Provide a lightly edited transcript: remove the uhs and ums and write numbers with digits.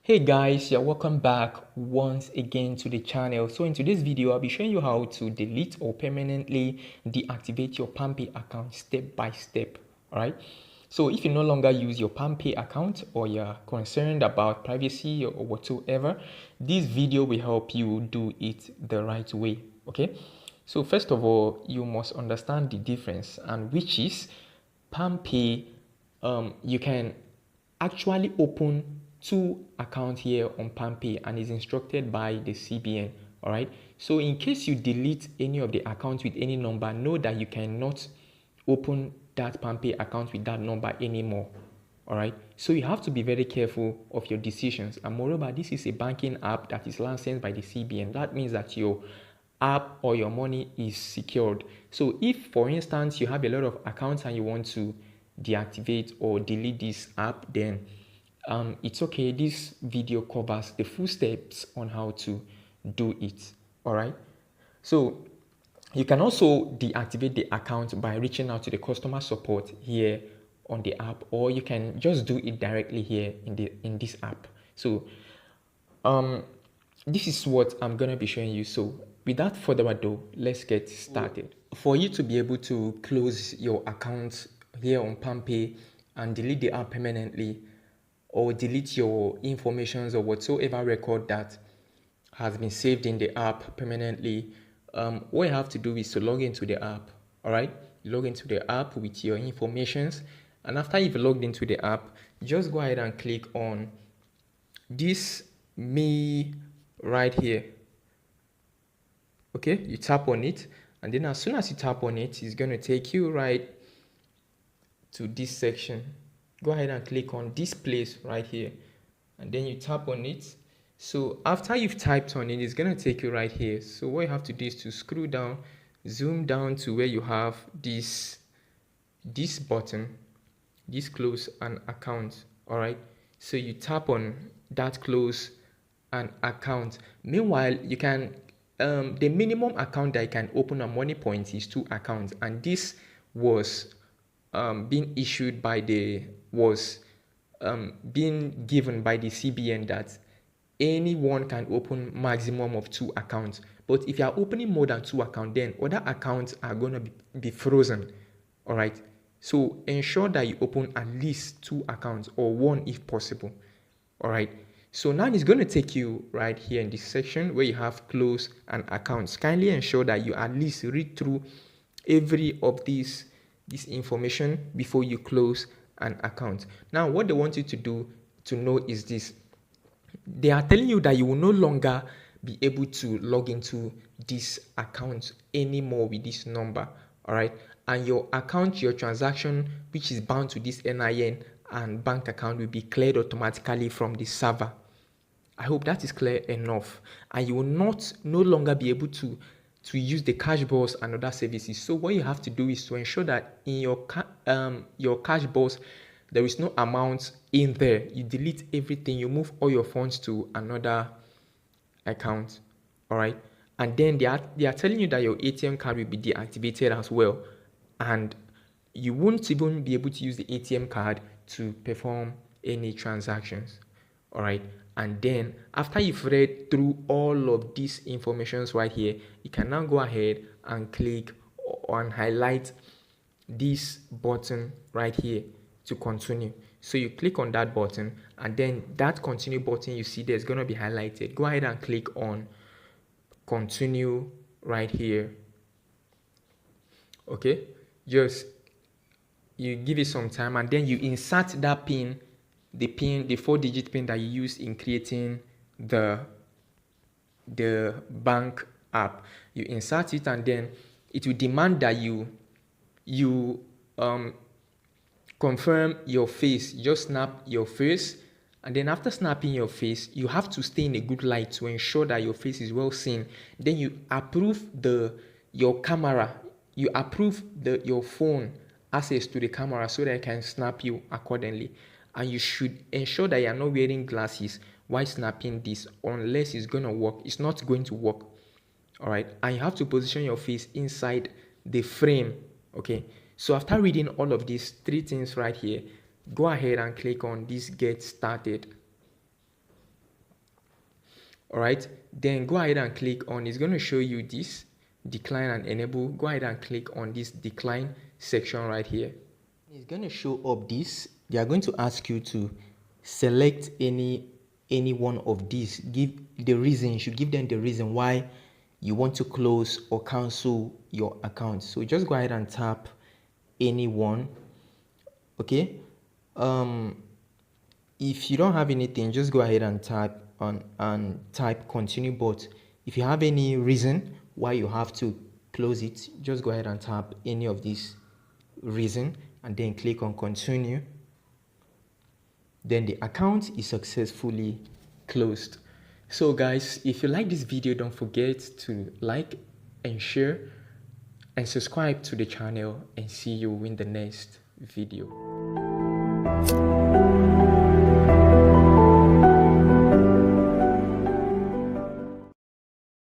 Hey guys, you're welcome back once again to the channel. So in today's video, I'll be showing you how to delete or permanently deactivate your Palmpay account step by step. All right. So if you no longer use your Palmpay account or you're concerned about privacy or whatsoever, this video will help you do it the right way. Okay. So first of all, you must understand the difference, and which is Palmpay. You can actually open two accounts here on Palmpay and is instructed by the CBN. All right. So in case you delete any of the accounts with any number, know that you cannot open that Palmpay account with that number anymore. All right. So you have to be very careful of your decisions. And moreover, this is a banking app that is licensed by the CBN. That means that your app or your money is secured. So if, for instance, you have a lot of accounts and you want to deactivate or delete this app, then it's okay. This video covers the full steps on how to do it. All right. So you can also deactivate the account by reaching out to the customer support here on the app, or you can just do it directly here in this app. So um this is what I'm gonna be showing you. So without further ado, let's get started. For you to be able to close your account here on Palmpay and delete the app permanently, or delete your informations or whatsoever record that has been saved in the app permanently, what you have to do is to log into the app. All right, log into the app with your informations, and after you've logged into the app, just go ahead and click on this me right here. Okay, you tap on it, and then as soon as you tap on it, it's going to take you right to this section. Go ahead and click on this place right here, and then you tap on it. So after you've typed on it, it's going to take you right here. So what you have to do is to scroll down, zoom down to where you have this button, this close an account. All right, so you tap on that close an account. Meanwhile, you can the minimum account that you can open on Money Points is 2 accounts, and this was being issued by the being given by the CBN, that anyone can open maximum of 2 accounts. But if you are opening more than 2 accounts, then other accounts are going to be frozen. All right. So ensure that you open at least 2 accounts, or 1 if possible. All right. So now it's going to take you right here in this section where you have close an account. Kindly ensure that you at least read through every of this information before you close an account. Now, what they want you to do to know is this: they are telling you that you will no longer be able to log into this account anymore with this number. All right, and your account, your transaction, which is bound to this NIN and bank account, will be cleared automatically from the server. I hope that is clear enough, and you will no longer be able to use the cash box and other services. So what you have to do is to ensure that in your cash box there is no amount in there. You delete everything, you move all your funds to another account. All right, and then they are telling you that your ATM card will be deactivated as well, and you won't even be able to use the ATM card to perform any transactions. All right, and then after you've read through all of these informations right here, you can now go ahead and click on highlight this button right here to continue. So you click on that button, and then that continue button you see there's going to be highlighted. Go ahead and click on continue right here. Okay, just you give it some time, and then you insert that pin, the 4-digit pin that you used in creating the bank app. You insert it, and then it will demand that you confirm your face. Just snap your face, and then after snapping your face, you have to stay in a good light to ensure that your face is well seen. Then you approve your camera, you approve your phone access to the camera so that I can snap you accordingly. And you should ensure that you are not wearing glasses while snapping this, unless it's going to work. It's not going to work. All right, and you have to position your face inside the frame. Okay, so after reading all of these 3 things right here, go ahead and click on this get started. All right, then go ahead and click on, it's going to show you this decline and enable. Go ahead and click on this decline section right here. It's going to show up this. They are going to ask you to select any one of these. Give the reason. You should give them the reason why you want to close or cancel your account. So just go ahead and tap any one. Okay, if you don't have anything, just go ahead and type continue. But if you have any reason why you have to close it, just go ahead and tap any of these reason and then click on continue. Then the account is successfully closed. So guys, if you like this video, don't forget to like and share and subscribe to the channel, and see you in the next video.